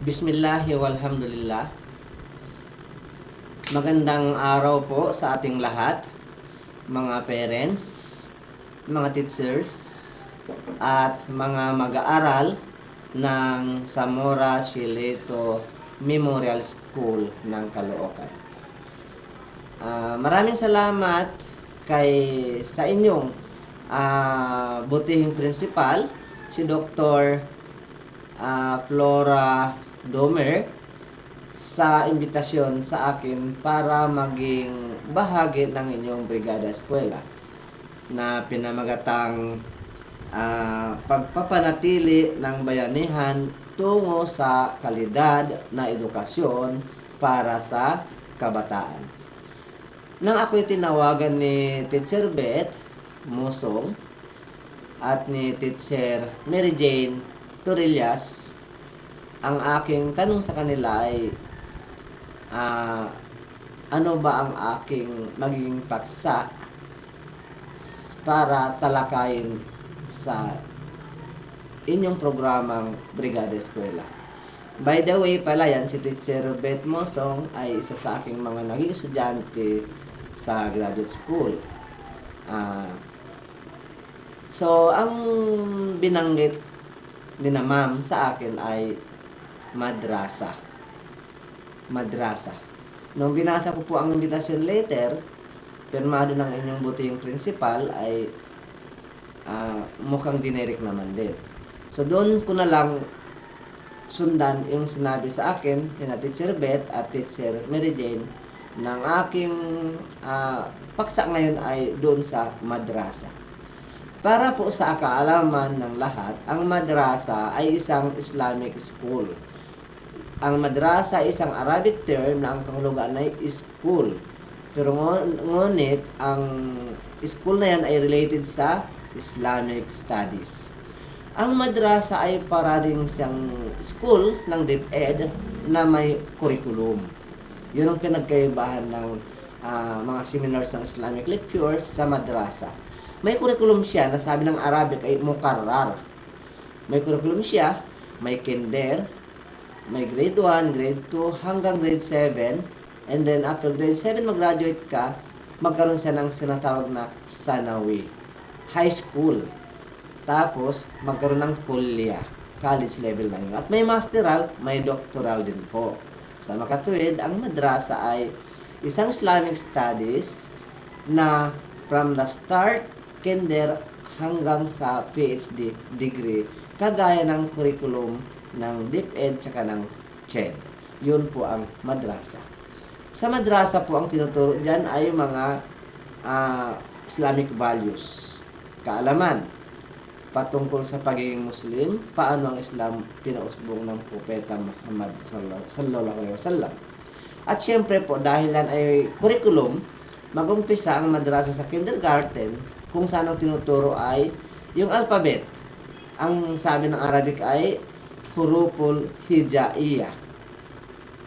Bismillah walhamdulillah. Magandang araw po sa ating lahat, mga parents, mga teachers, at mga mag-aaral ng Zamora Sileto Memorial School ng Caloocan. Maraming salamat sa inyong butihing principal, si Dr. Flora Domer, sa imbitasyon sa akin para maging bahagi ng inyong brigada eskwela na pinamagatang pagpapanatili ng bayanihan tungo sa kalidad na edukasyon para sa kabataan. Nang ako'y tinawagan ni Teacher Beth Musong at ni Teacher Mary Jane Torrillas, ang aking tanong sa kanila ay ano ba ang aking magiging paksa para talakayin sa inyong programang Brigada Eskwela. By the way pala yan, si Teacher Beth Mosong ay isa sa aking mga naging estudyante sa graduate school. So, ang binanggit ni na ma'am sa akin ay madrasa. Nung binasa ko po ang invitation letter, pirmado ng inyong butihing principal, ay mukhang generic naman din. So, doon ko na lang sundan yung sinabi sa akin ni na Teacher Beth at Teacher Mary Jane ng aking paksa ngayon ay doon sa madrasa. Para po sa kaalaman ng lahat, ang madrasa ay isang Islamic school. Ang madrasa ay isang Arabic term na ang kahulugan ay school. Pero ngunit, ang school na yan ay related sa Islamic studies. Ang madrasa ay para rin siyang school ng DepEd na may curriculum. Yun ang pinagkaibahan ng mga seminars ng Islamic lectures sa madrasa. May curriculum siya na sabi ng Arabic ay mukarrar. May curriculum siya, may kinder, may grade 1, grade 2, hanggang grade 7. And then after grade 7 mag-graduate ka, magkaroon siya ng sinatawag na sanawi, high school. Tapos magkaroon ng kuliah, college level na yun. At may masteral, may doctoral din po. Sa makatuwid, ang madrasa ay isang Islamic studies na from the start, kinder hanggang sa PhD degree, kagaya ng curriculum ng DepEd tsaka ng CHED. Yun po ang madrasa. Sa madrasa po, ang tinuturo dyan ay mga Islamic values, kaalaman patungkol sa pagiging Muslim, paano ang Islam pinausbong ng Propeta Muhammad sallallahu alaihi wasallam. At syempre po, dahil yan ay curriculum, mag-umpisa ang madrasa sa kindergarten, kung saan ang tinuturo ay yung alphabet. Ang sabi ng Arabic ay huruful hijaiyah.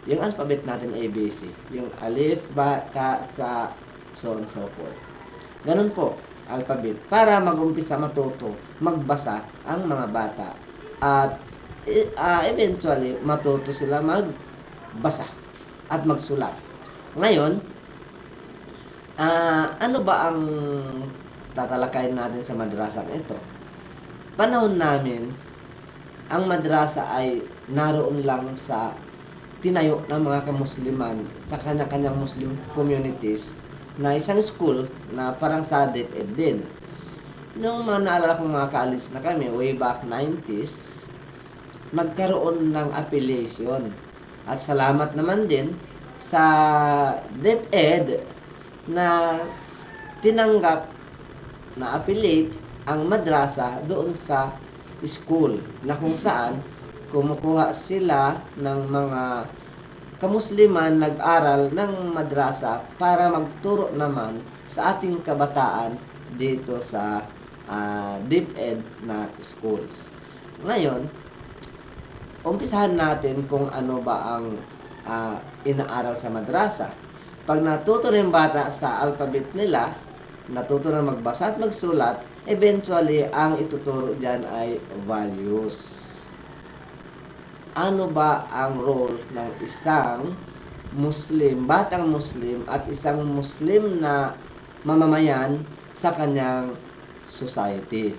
Yung alphabet natin ABC. Yung alif, ba, ta, sa, so on so forth. Ganun po, alphabet. Para mag-umpisa matuto, magbasa ang mga bata. At eventually, matuto sila magbasa at magsulat. Ngayon, ano ba ang tatalakayin natin sa madrasang ito? Panahon namin, ang madrasa ay naroon lang sa tinayo ng mga kamusliman sa kanya-kanyang Muslim communities na isang school na parang sa DepEd din. Nung mga naalala kong mga college na kami, way back 90s, nagkaroon ng affiliation. At salamat naman din sa DepEd na tinanggap na affiliate ang madrasa doon sa school na kung saan kumukuha sila ng mga kamusliman nag-aral ng madrasa para magturo naman sa ating kabataan dito sa DepEd na schools. Ngayon, umpisahan natin kung ano ba ang inaaral sa madrasa. Pag natuto na yung bata sa alphabet nila, natuto na magbasa at magsulat, eventually, ang ituturo dyan ay values. Ano ba ang role ng isang Muslim, batang Muslim at isang Muslim na mamamayan sa kanyang society?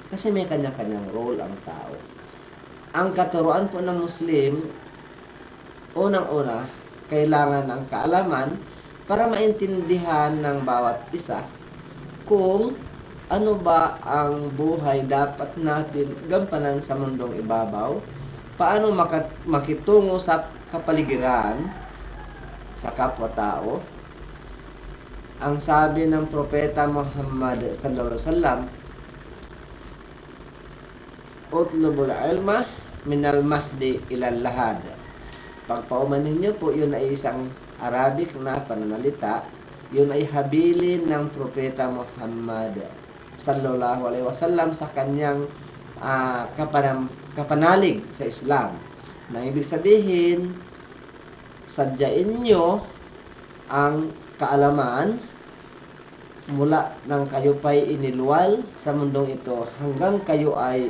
Kasi may kanya-kanyang role ang tao. Ang katuruan po ng Muslim, unang-una, kailangan ng kaalaman para maintindihan ng bawat isa kung ano ba ang buhay dapat natin gampanan sa mundong ibabaw, paano makitungo sa kapaligiran, sa kapwa-tao. Ang sabi ng Propeta Muhammad sallallahu alaihi wasallam, utlubul ilma minal mahdi ilal lahad. Pagpauman ninyo po, yun ay isang Arabic na pananalita. Yun ay habilin ng Propeta Muhammad sallallahu alaihi wasallam sa kanyang kapanalig sa Islam. Na ibig sabihin, sadyain nyo ang kaalaman mula nang kayo pa'y iniluwal sa mundong ito hanggang kayo ay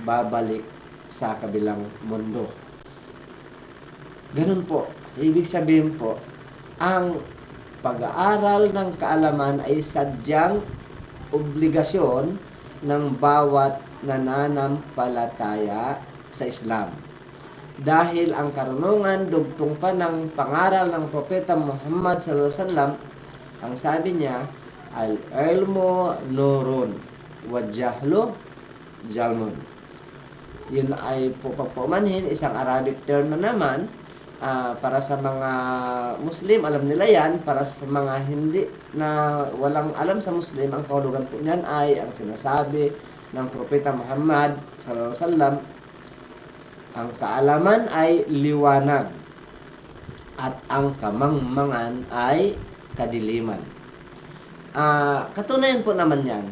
babalik sa kabilang mundo. Ganun po. Ibig sabihin po, ang pag-aaral ng kaalaman ay sadyang obligasyon ng bawat nananampalataya sa Islam. Dahil ang karunungan dugtong pa ng pangaral ng Propeta Muhammad sallallahu alaihi wasallam, ang sabi niya, al-ilmu nurun wa jahlu jalmun. Yun ay pagpamanhin, isang Arabic term na naman. Para sa mga Muslim, alam nila yan. Para sa mga hindi na walang alam sa Muslim, ang kahulugan po niyan ay ang sinasabi ng Propeta Muhammad sallallahu alaihi wasallam, ang kaalaman ay liwanag at ang kamangmangan ay kadiliman. Katunayan po naman yan.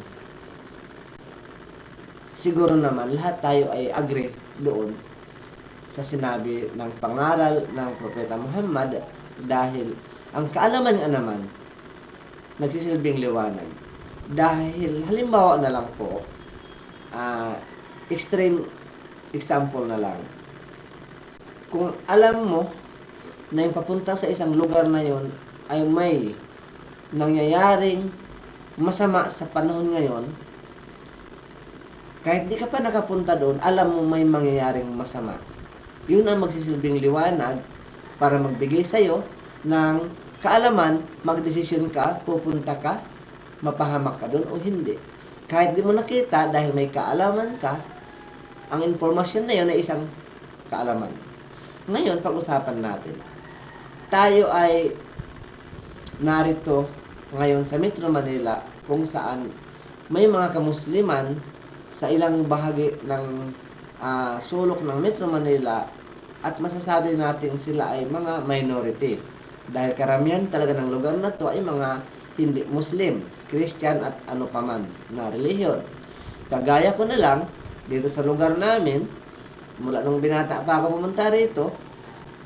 Siguro naman lahat tayo ay agree doon sa sinabi ng pangaral ng Propeta Muhammad, dahil ang kaalaman nga naman nagsisilbing liwanag. Dahil halimbawa na lang po, extreme example na lang. Kung alam mo na yung papunta sa isang lugar na yon ay may nangyayaring masama sa panahon ngayon, kahit di ka pa nakapunta doon, alam mo may mangyayaring masama. Yun ang magsisilbing liwanag para magbigay sa'yo ng kaalaman, magdesisyon ka, pupunta ka, mapahamak ka doon o hindi. Kahit di mo nakita, dahil may kaalaman ka, ang informasyon na yun ay isang kaalaman. Ngayon, pag-usapan natin. Tayo ay narito ngayon sa Metro Manila, kung saan may mga kamusliman sa ilang bahagi ng sulok ng Metro Manila, at masasabi natin sila ay mga minority. Dahil karamihan talaga ng lugar na to ay mga hindi Muslim, Christian at ano paman na relihiyon. Kagaya ko na lang, dito sa lugar namin, mula nung binata pa ako pumunta rito,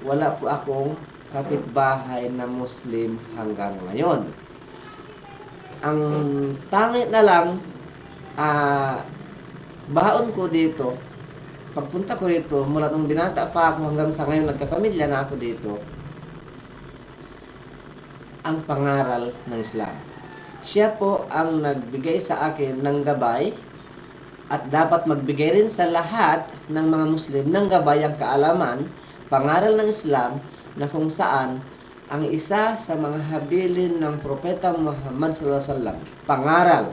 wala po akong kapitbahay na Muslim hanggang ngayon. Ang tangi na lang, baon ko dito, pagpunta ko rito, mula nung binata pa ako hanggang sa ngayon nagkapamilya na ako dito, ang pangaral ng Islam. Siya po ang nagbigay sa akin ng gabay, at dapat magbigay rin sa lahat ng mga Muslim ng gabay ang kaalaman, pangaral ng Islam, na kung saan ang isa sa mga habilin ng Propeta Muhammad sallallahu alaihi wasallam, pangaral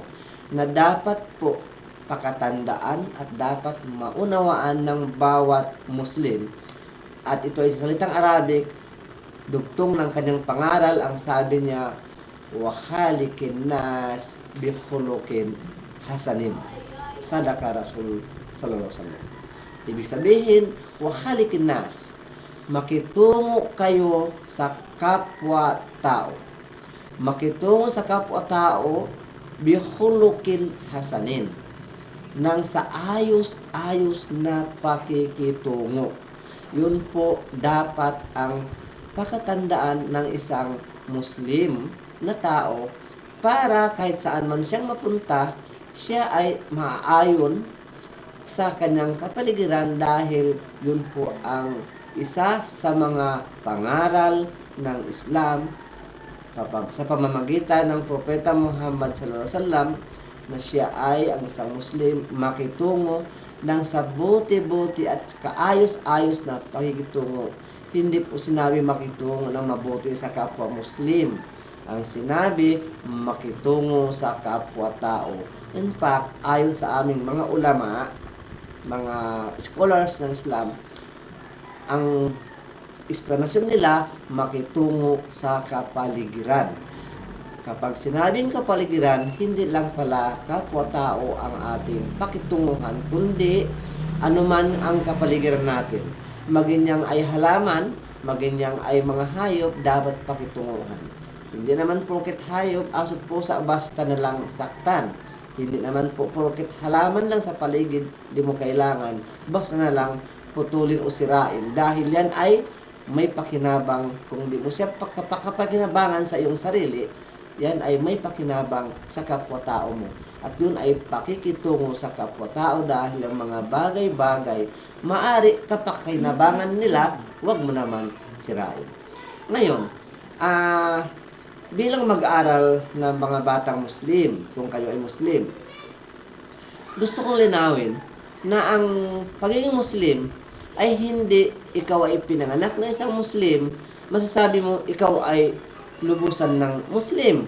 na dapat po pakatandaan at dapat maunawaan ng bawat Muslim. At ito ay sa salitang Arabic, dugtong ng kanyang pangaral, ang sabi niya, wa khaliqin nas bi khuluqin hasanin. Sadaka Rasul sallallahu alaihi wasallam. Ibig sabihin, wa khaliqin nas, makitungo kayo sa kapwa-tao. Makitungo sa kapwa-tao bi khuluqin hasanin, nang sa ayos-ayos na pakikitungo. Yun po dapat ang pakatandaan ng isang Muslim na tao, para kahit saan man siyang mapunta, siya ay maaayon sa kanyang kapaligiran dahil yun po ang isa sa mga pangaral ng Islam sa pamamagitan ng Propeta Muhammad sallallahu alaihi wasallam na siya ay ang isang Muslim makitungo ng sa buti-buti at kaayos-ayos na pakikitungo. Hindi po sinabi makitungo ng mabuti sa kapwa Muslim. Ang sinabi, makitungo sa kapwa-tao. In fact, ayon sa aming mga ulama, mga scholars ng Islam, ang explanation nila, makitungo sa kapaligiran. Kapag sinabing kapaligiran, hindi lang pala kapwa-tao ang ating pakitunguhan, kundi anuman ang kapaligiran natin. Maging yang ay halaman, maging yang ay mga hayop, dapat pakitunguhan. Hindi naman porket hayop, asot pusa, basta na lang saktan. Hindi naman po porket halaman lang sa paligid, di mo kailangan, basta na lang putulin o sirain. Dahil yan ay may pakinabang, kung di mo siya pakapakinabangan sa iyong sarili, yan ay may pakinabang sa kapwa-tao mo. At yun ay pakikitungo sa kapwa-tao dahil ang mga bagay-bagay, maari kapakinabangan nila, huwag mo naman sirain. Ngayon, bilang mag-aaral ng mga batang Muslim, kung kayo ay Muslim, gusto kong linawin na ang pagiging Muslim ay hindi ikaw ay pinanganak na isang Muslim, masasabi mo ikaw ay lubusan ng Muslim.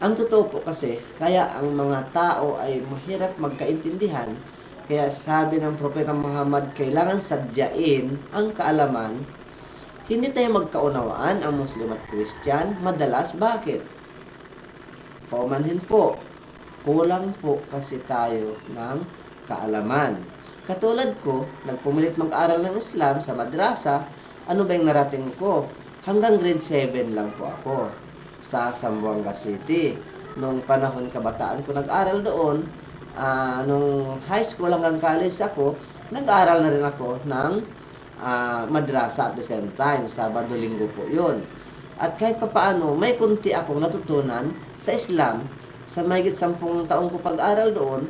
Ang totoo po kasi, kaya ang mga tao ay mahirap magkaintindihan. Kaya sabi ng Propeta Muhammad, kailangan sadyain ang kaalaman. Hindi tayo magkaunawaan ang Muslim at Christian. Madalas, bakit? Paumanhin po, kulang po kasi tayo ng kaalaman. Katulad ko, nagpumilit mag-aral ng Islam sa madrasa, ano ba yung narating ko? Hanggang grade 7 lang po ako sa Zamboanga City. Nung panahon kabataan ko nag-aral doon, nung high school hanggang college ako, nag-aral na rin ako ng madrasa at the same time. Sabado-linggo po yun. At kahit papaano, may kunti akong natutunan sa Islam. Sa mahigit 10 taong ko pag-aral doon,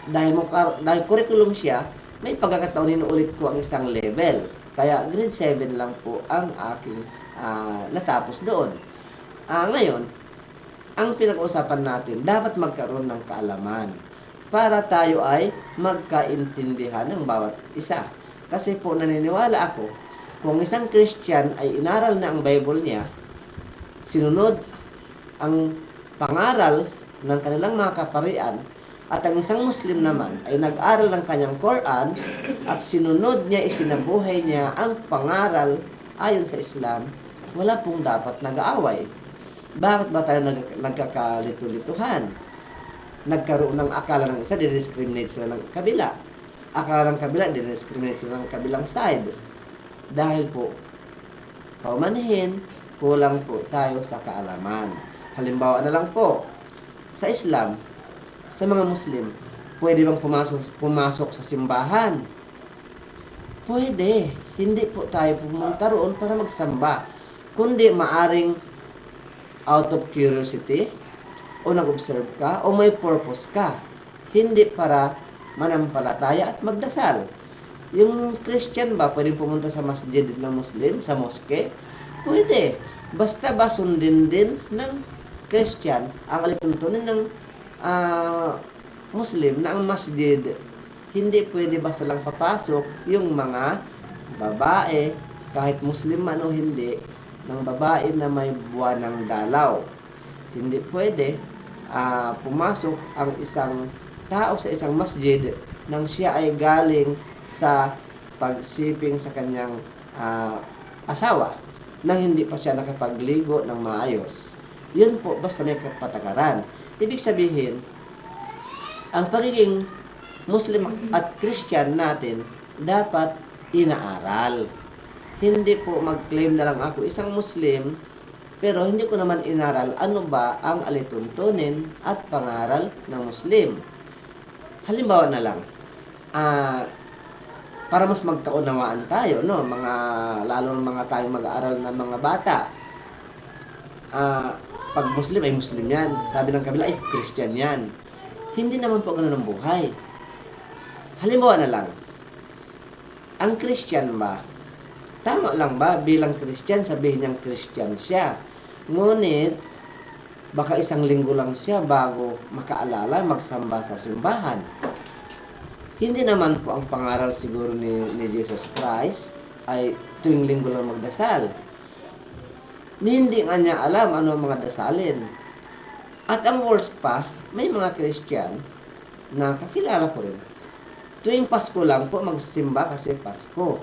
dahil curriculum siya, may pagkakataon inuulit ko ang isang level. Kaya grade 7 lang po ang aking natapos doon. Ngayon, ang pinag-uusapan natin, dapat magkaroon ng kaalaman para tayo ay magkaintindihan ng bawat isa. Kasi po naniniwala ako, kung isang Christian ay inaral na ang Bible niya, sinunod ang pangaral ng kanilang mga kaparian, at ang isang Muslim naman ay nag-aral ng kanyang Quran at sinunod niya, isinabuhay niya ang pangaral ayon sa Islam, wala pong dapat nag-aaway. Bakit ba tayo nagkakalito-lituhan? Nagkaroon ng akala ng isa, dinidiscriminate sila ng kabila. Akala ng kabila, dinidiscriminate sila ng kabilang side. Dahil po, paumanhin, kulang po tayo sa kaalaman. Halimbawa na lang po, sa Islam, sa mga Muslim, pwede bang pumasok sa simbahan? Pwede. Hindi po tayo pumunta roon para magsamba. Kundi maaring out of curiosity, o nag-observe ka, o may purpose ka. Hindi para manampalataya at magdasal. Yung Christian ba, pwede pumunta sa masjid ng Muslim, sa mosque? Pwede. Basta ba sundin din ng Christian ang alituntunin ng Muslim na ang masjid, hindi pwede basta lang papasok yung mga babae, kahit Muslim man o hindi, ng babae na may buwan ng dalaw. Hindi pwede pumasok ang isang tao sa isang masjid nang siya ay galing sa pagsiping sa kanyang asawa nang hindi pa siya nakapagligo ng maayos. Yun po, basta may kapatakaran. Ibig sabihin, ang pagiging Muslim at Christian natin dapat inaaral. Hindi po mag-claim na lang ako isang Muslim, pero hindi ko naman inaral ano ba ang alituntunin at pangaral ng Muslim. Halimbawa na lang, para mas magkaunawaan tayo, no, lalo ng mga tayong mag-aaral na mga bata. pag Muslim ay Muslim yan. Sabi ng kabila ay Christian yan. Hindi naman po ganun ang buhay. Halimbawa na lang, ang Christian ba, tama lang ba bilang Christian sabihin niyang Christian siya? Ngunit, baka isang linggo lang siya bago makaalala magsamba sa simbahan. Hindi naman po ang pangaral siguro ni Jesus Christ ay tuwing linggo lang magdasal. Hindi nga niya alam ano ang mga dasalin. At ang worst pa, may mga Christian na kakilala ko rin. Tuwing Pasko lang po magsimba kasi Pasko.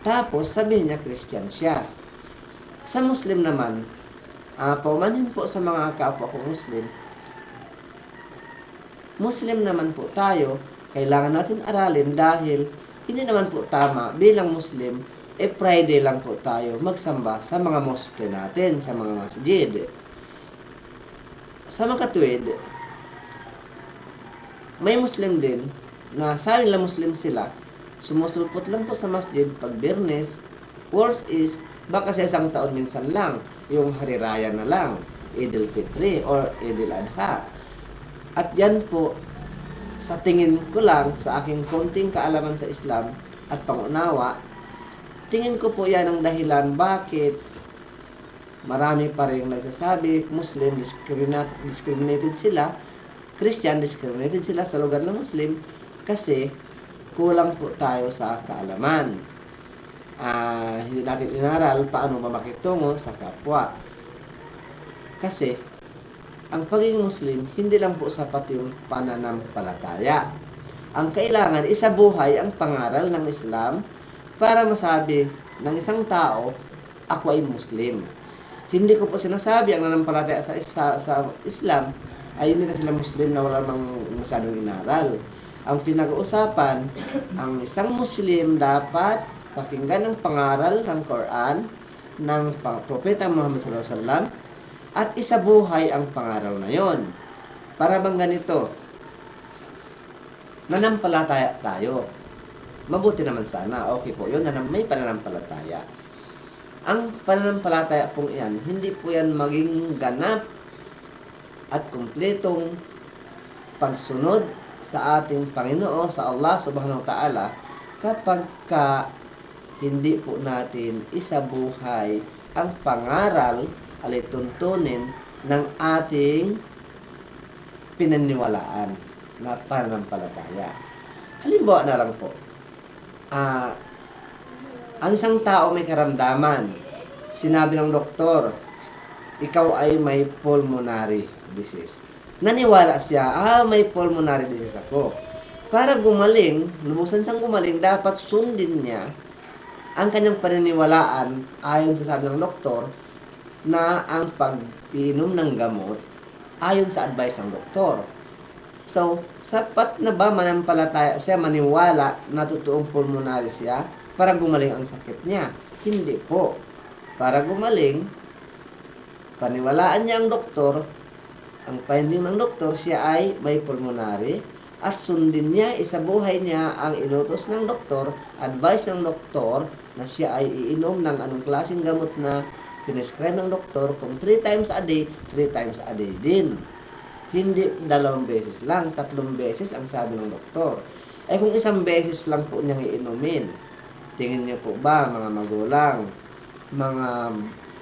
Tapos sabihin niya Christian siya. Sa Muslim naman, paumanhin po sa mga kapwa ko Muslim naman po tayo, kailangan natin aralin dahil hindi naman po tama bilang Muslim, Friday lang po tayo magsamba sa mga mosque natin, sa mga masjid. Sa mga katuwid, may Muslim din na sabi nila Muslim sila, sumusulpot lang po sa masjid pag Biyernes. Worst is, baka sa isang taon minsan lang, yung Hari Raya na lang, Eid al-Fitri or Eid al-Adha. At yan po, sa tingin ko lang, sa aking konting kaalaman sa Islam at pangunawa, tingin ko po yan ang dahilan bakit marami pa rin nagsasabi, Muslim, discriminated sila, Christian, discriminated sila sa lugar ng Muslim, kasi kulang po tayo sa kaalaman. Hindi natin inaral paano ba makitungo sa kapwa. Kasi, ang pagiging Muslim, hindi lang po sapat yung pananampalataya. Ang kailangan, isabuhay ang pangaral ng Islam para masabi ng isang tao, ako ay Muslim. Hindi ko po sinasabi ang nanampalataya sa Islam ay hindi na sila Muslim na wala mang masyadong inaral. Ang pinag-uusapan, ang isang Muslim dapat pakinggan ang pangaral ng Quran ng Propeta Muhammad SAW at isabuhay ang pangaral na yon. Para bang ganito, nanampalataya tayo. Mabuti naman sana, okay po yun, may pananampalataya. Ang pananampalataya pong yan, hindi po yan maging ganap at kumpletong pagsunod sa ating Panginoon, sa Allah Subhanahu wa Ta'ala, kapag hindi po natin isabuhay ang pangaral alay tuntunin ng ating pinaniwalaan na pananampalataya. Halimbawa na lang po, ang isang tao may karamdaman, sinabi ng doktor, ikaw ay may pulmonary disease. Naniwala siya, may pulmonary disease ako. Para gumaling, lubusan siyang gumaling, dapat sundin niya ang kanyang paniniwalaan ayon sa sabi ng doktor na ang pag-inom ng gamot ayon sa advice ng doktor. So, sapat na ba manampalataya siya, maniwala na totoong pulmonary siya para gumaling ang sakit niya? Hindi po. Para gumaling, paniwalaan niya ang doktor, ang finding ng doktor, siya ay may pulmonary, at sundin niya, isabuhay niya ang inutos ng doktor, advice ng doktor na siya ay iinom ng anong klaseng gamot na pinescribe ng doktor, kung 3 times a day, 3 times a day din. Hindi 2 beses lang, 3 beses ang sabi ng doktor. Kung 1 beses lang po niyang iinumin, tingin niyo po ba mga magulang, mga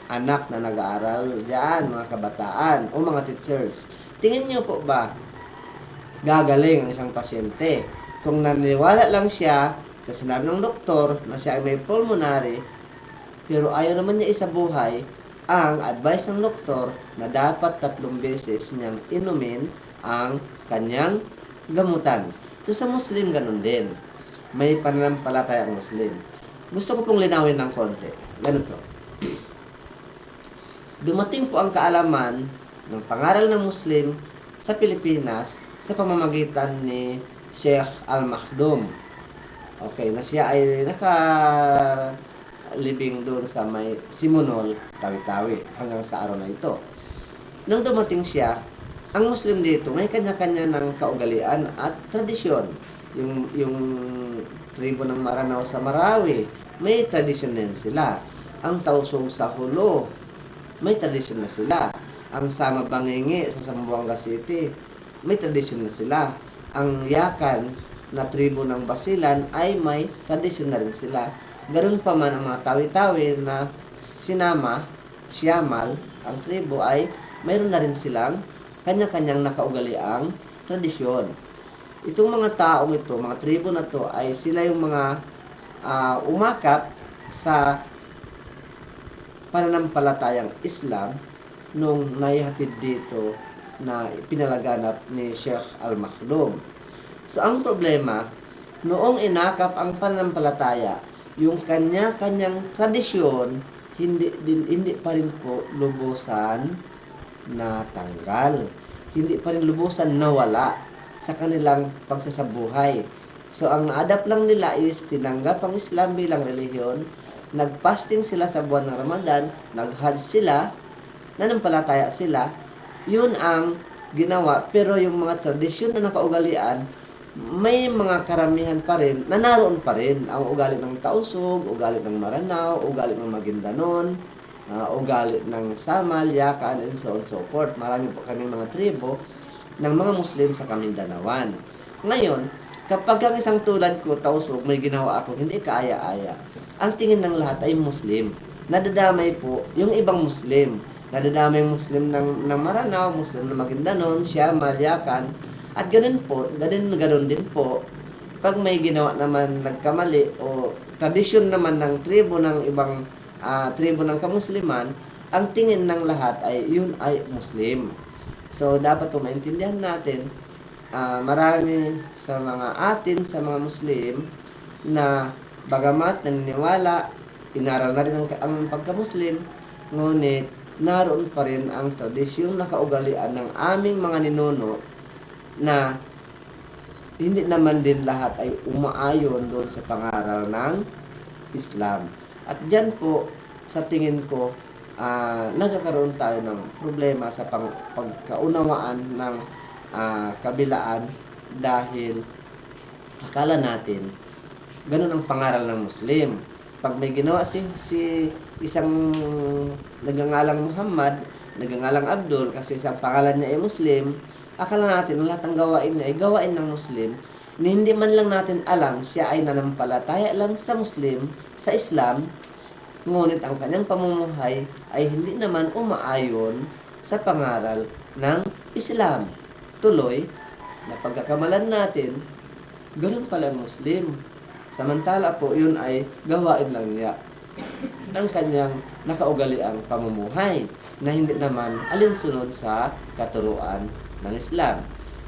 anak na nag-aaral diyan, mga kabataan o mga teachers, tingin niyo po ba gagaling ang isang pasyente kung naniwala lang siya sa sinabi ng doktor na siya ay may pulmonary, pero ayaw naman niya isabuhay ang advice ng doktor na dapat 3 beses niyang inumin ang kanyang gamutan. So sa Muslim ganun din, may pananampalataya ang Muslim. Gusto ko pong linawin ng konti. Ganito. Dumating po ang kaalaman ng pangaral ng Muslim sa Pilipinas sa pamamagitan ni Sheikh Al-Makhdum. Okay, na siya ay nakalibing doon sa may Simonol, Tawi-Tawi, hanggang sa araw na ito. Nung dumating siya, ang Muslim dito may kanya-kanya ng kaugalian at tradisyon. Yung tribo ng Maranao sa Marawi, may tradisyon din sila. Ang Tausug sa Hulo, may tradisyon na sila. Ang Sama Bangingi sa Zamboanga City, may tradisyon na sila. Ang Yakan na tribo ng Basilan ay may tradisyon na rin sila. Ganoon pa man ang mga Tawi-Tawi na Sinama, Siamal, ang tribo ay mayroon na rin silang kanya-kanyang nakaugaliang tradisyon. Itong mga taong ito, mga tribo na to, ay sila yung mga umakap sa pananampalatayang Islam nung naihatid dito na pinalaganap ni Sheikh Al-Maktoum. So ang problema, noong inakap ang pananampalataya, yung kanya-kanyang tradisyon, hindi pa rin po lubusan natanggal. Hindi pa rin lubusan nawala sa kanilang pagsasabuhay. So ang na-adapt lang nila is tinanggap ang Islam bilang relihiyon, nagpasting sila sa buwan ng Ramadan, nag-Hajj sila, nanampalataya sila, yun ang ginawa. Pero yung mga tradisyon na nakaugalian, may mga karamihan pa rin, na naroon pa rin. Ang ugali ng Tausug, ugali ng Maranao, ugali ng Maguindanon, ugali ng Samal, Yakan, and so on so forth. Marami po kami mga tribo ng mga Muslim sa Kamindanawan. Ngayon, kapag ang isang tulad ko, Tausug, may ginawa ako, hindi kaaya-aya. Ang tingin ng lahat ay Muslim. Nadadamay po yung ibang Muslim. Nadadamay yung Muslim ng Maranao, Muslim ng Maguindanon, Siamal, Yakan, at ganun din po, pag may ginawa naman nagkamali o tradisyon naman ng tribo ng ibang tribo ng kamusliman, ang tingin ng lahat ay yun ay Muslim. So dapat po maintindihan natin, marami sa mga sa mga Muslim na bagamat naniniwala, inaral na rin ang pagka-Muslim, ngunit naroon pa rin ang tradisyong nakaugalian ng aming mga ninuno na hindi naman din lahat ay umaayon doon sa pangaral ng Islam. At dyan po, sa tingin ko, nagkakaroon tayo ng problema sa pagkaunawaan ng kabilaan dahil akala natin ganun ang pangaral ng Muslim. Pag may ginawa si isang nagngangalang Muhammad, nagngangalang Abdul, kasi isang pangalan niya ay Muslim, akala natin lahat ng gawain niya ay gawain ng Muslim, na hindi man lang natin alam siya ay nanampalataya lang sa Muslim, sa Islam, ngunit ang kanyang pamumuhay ay hindi naman umaayon sa pangaral ng Islam. Tuloy, na pagkakamalan natin, ganun pala ang Muslim. Samantala po, yun ay gawain lang niya ng kanyang nakaugaliang pamumuhay na hindi naman alinsunod sa katuruan ng Islam.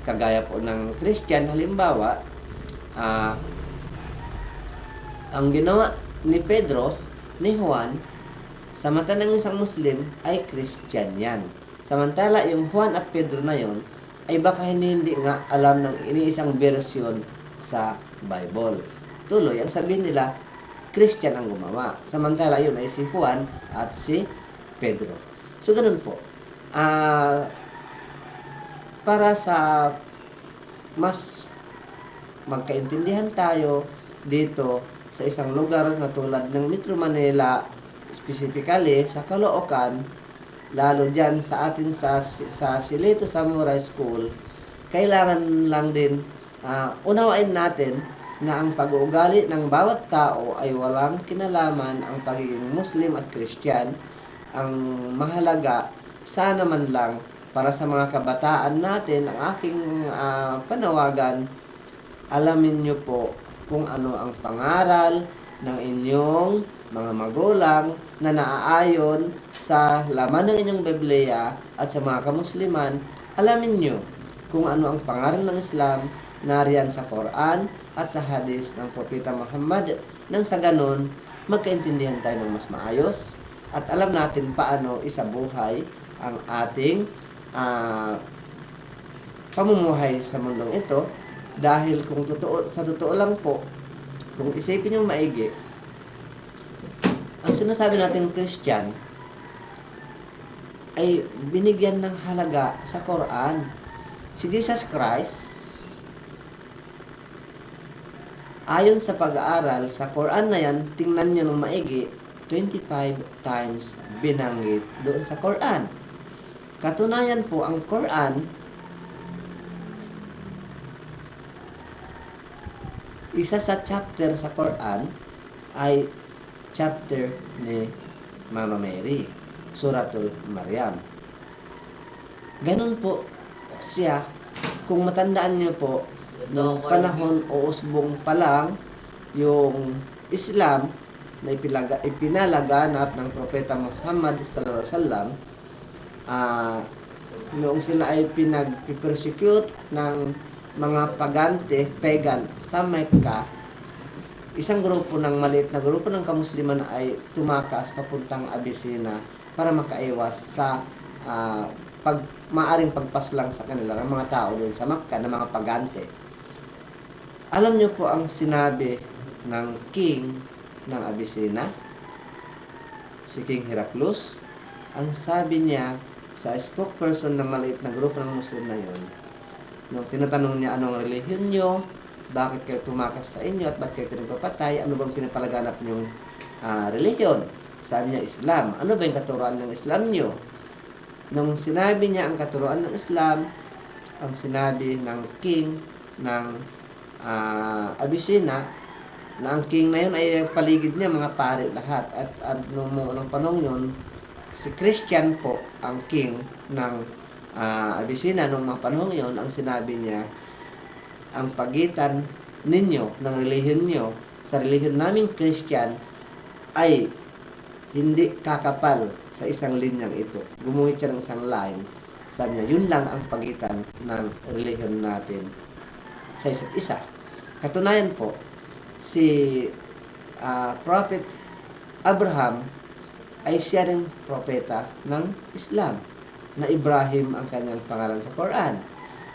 Kagaya po ng Christian, halimbawa, ang ginawa ni Pedro, ni Juan, sa mata ng isang Muslim, ay Christian yan. Samantala, yung Juan at Pedro na yon ay baka hindi nga alam ng iniisang version sa Bible. Tuloy, ang sabihin nila, Christian ang gumawa. Samantala, yun ay si Juan at si Pedro. So, ganun po. Para sa mas magkaintindihan tayo dito sa isang lugar na tulad ng Metro Manila, specifically sa Caloocan, lalo dyan sa atin sa Silito Samurai School, kailangan lang din unawain natin na ang pag-uugali ng bawat tao ay walang kinalaman ang pagiging Muslim at Christian. Ang mahalaga, sana man lang para sa mga kabataan natin, ang aking panawagan, alamin nyo po kung ano ang pangaral ng inyong mga magulang na naaayon sa laman ng inyong Biblia at sa mga kamusliman. Alamin nyo kung ano ang pangaral ng Islam nariyan sa Quran at sa hadis ng Propeta Muhammad, nang sa ganon magkaintindihan tayo ng mas maayos at alam natin paano isabuhay ang ating pamumuhay sa mundong ito. Dahil kung sa totoo lang po, kung isipin yung maigi, ang sinasabi natin Christian ay binigyan ng halaga sa Quran. Si Jesus Christ, ayon sa pag-aaral sa Quran na yan, tingnan nyo ng maigi, 25 times binanggit doon sa Quran. Katunayan po, ang Quran, isa sa chapter sa Quran ay chapter ni Mama Mary, Suratul Maryam. Ganun po siya. Kung matandaan niyo po, noong panahon o usbong pa lang, yung Islam na ipinalaganap ng Propeta Muhammad sallallahu alaihi wasallam, noong sila ay pinag-persecute ng mga pagan sa Mecca, isang grupo ng maliit na grupo ng kamusliman ay tumakas papuntang Abyssinia para makaiwas sa maaring pagpaslang sa kanila ng mga tao doon sa Mecca na mga pagante. Alam niyo po ang sinabi ng king ng Abyssinia, si King Heraclius. Ang sabi niya sa spokesperson ng maliit na grupo ng Muslim na yun, nung tinatanong niya anong relihiyon nyo, bakit kayo tumakas sa inyo at bakit kayo pinagpapatay, ano bang pinapalaganap nyong relihiyon? Sabi niya, Islam. Ano ba yung katuruan ng Islam nyo? Nung sinabi niya ang katuruan ng Islam, ang sinabi ng king ng Abyssinia, na ang king na yun ay paligid niya, mga pari lahat. At nung panahon yun, si Christian po ang king ng Abyssinia. Nung mga panahon yun, ang sinabi niya, ang pagitan ninyo, ng relihiyon nyo, sa relihiyon naming Christian, ay hindi kakapal sa isang linyang ito. Gumuhit siya ng isang line. Sabi niya, yun lang ang pagitan ng relihiyon natin sa isa't isa. Katunayan po, si Prophet Abraham ay siya ring propeta ng Islam, na Ibrahim ang kanyang pangalan sa Quran.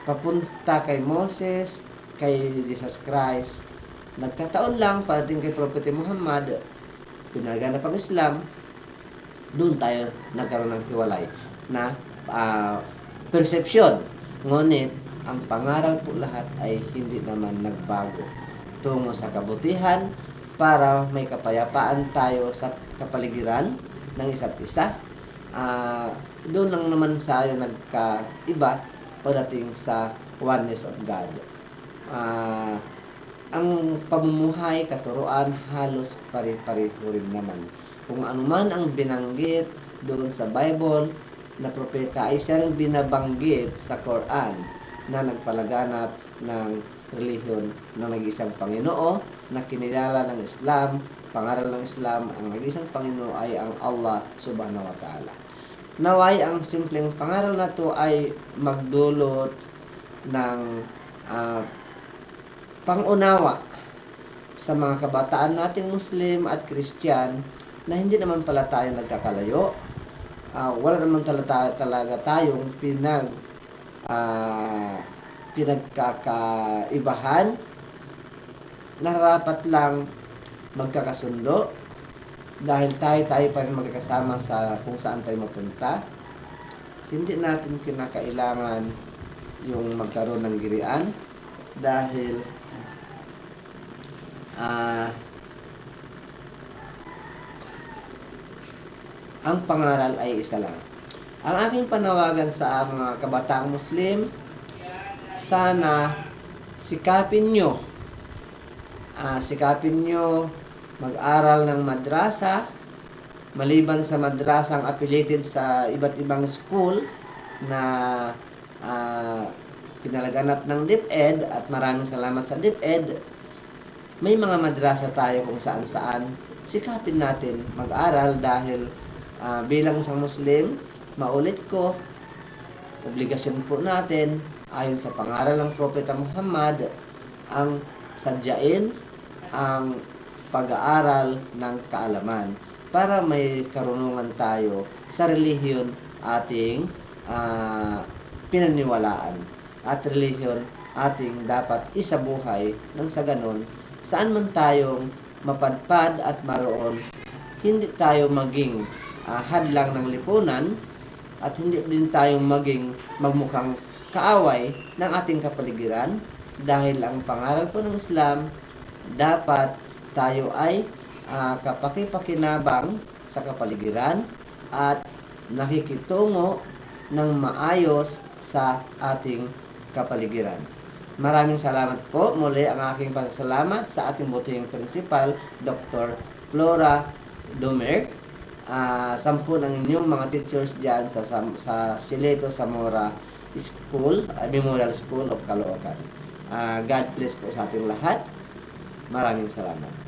Papunta kay Moses, kay Jesus Christ. Nagkataon lang, parating kay Prophet Muhammad, pinaganap ang Islam, doon tayo nagkaroon ng hiwalay na perception. Ngunit, ang pangaral po lahat ay hindi naman nagbago tungo sa kabutihan para may kapayapaan tayo sa kapaligiran ng isa't isa. Doon lang naman tayo nagkaiba pagdating sa oneness of God. Ang pamumuhay, katuruan, halos pare-pareho rin naman. Kung anuman ang binanggit doon sa Bible na propeta ay siya rin binabanggit sa Quran na nagpalaganap ng relihiyon ng nag-isang Panginoon na kinilala ng Islam. Pangaral ng Islam, ang nag-isang Panginoon ay ang Allah subhanahu wa ta'ala. Naway ang simpleng pangaral na to ay magdulot ng pangunawa sa mga kabataan nating Muslim at Christian na hindi naman pala tayo nagkakalayo. Wala naman talaga tayong pinagkakaibahan. Nararapat lang magkakasundo dahil tayo pa rin magkakasama sa kung saan tayo mapunta. Hindi natin kinakailangan yung magkaroon ng girian dahil ang pangaral ay isa lang. Ang aking panawagan sa mga kabataang Muslim, sana sikapin nyo mag-aral ng madrasa, maliban sa madrasang affiliated sa iba't ibang school na pinalaganap ng DepEd, at maraming salamat sa DepEd. May mga madrasa tayo kung saan-saan. Sikapin natin mag-aral dahil bilang isang Muslim, maulit ko, obligasyon po natin ayon sa pangaral ng Propeta Muhammad ang sadyain ang pag-aaral ng kaalaman para may karunungan tayo sa relihiyon ating pinaniwalaan at relihiyon ating dapat isabuhay nang sa ganon saan man tayong mapadpad at maroon, hindi tayo maging hadlang ng lipunan at hindi din tayong magmukhang kaaway ng ating kapaligiran dahil ang pangaral po ng Islam dapat tayo ay kapakipakinabang sa kapaligiran at nakikitungo ng maayos sa ating kapaligiran. Maraming salamat po. Muli ang aking pasasalamat sa ating butihing principal, Dr. Flora Domer. 10 ang inyong mga teachers dyan sa Sileto Zamora School, Memorial School of Caloocan. God bless po sa ating lahat. Maraming salamat.